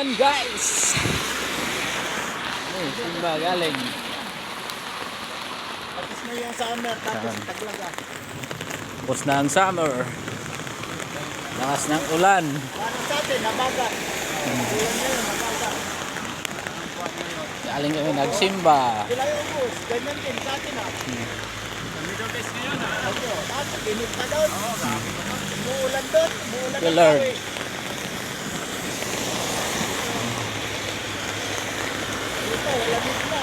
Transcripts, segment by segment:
ulan guys. Simba galing. Tapos na yung summer, tapos taglaga. Tapos na ang summer. Lakas ng ulan. Paano sa atin, nabagat. Ulan na yun, nabagat. Galing kami nagsimba. Sila yung bus, ganyan din sa atin ha. Middle test ngayon ha. Tapos init pa doon. Umuulan doon, umuulan You na learn. tayo. Ito, lamig na.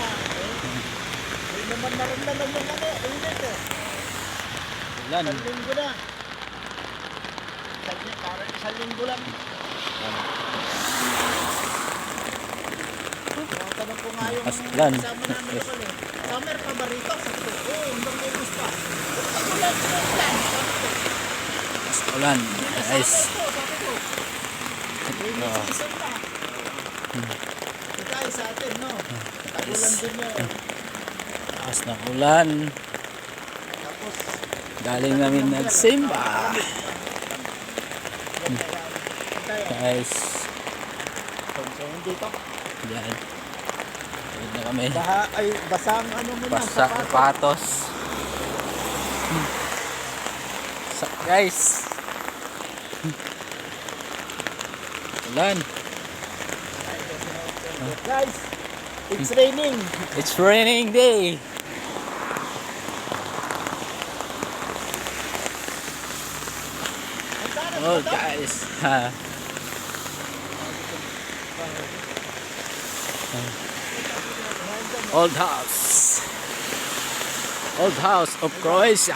Hindi naman naramdaman yung init eh. Ulan. Isang linggo na. Parang isang linggo lang. Tanong ko nga yung Ulan. kasama namin lokal eh. Summer pa ba rito? Sabi ko, oo, hanggang August pa. Ulan, ulan. Ulan. Guys. Sabi ko. Rainy season na. Ito tayo sa atin, no? Tagulan din yun. Lakas ng ulan. Tapos, Galing namin nagsimba. Guys. so dito. Yan. Tulad na kami. Basang ano mo na. Basta sapatos. Guys. Ulan. Guys, it's raining. It's raining day. Oh guys. Ha. Old house. Old house of Croatia.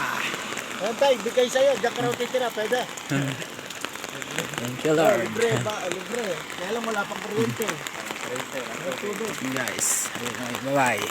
Ayan tayo, bigay sa'yo. Diyan ka raw titira, pwede. Thank you Lord. Libre ba? Libre. Kaya lang wala pang kuryente. Guys. Bye bye.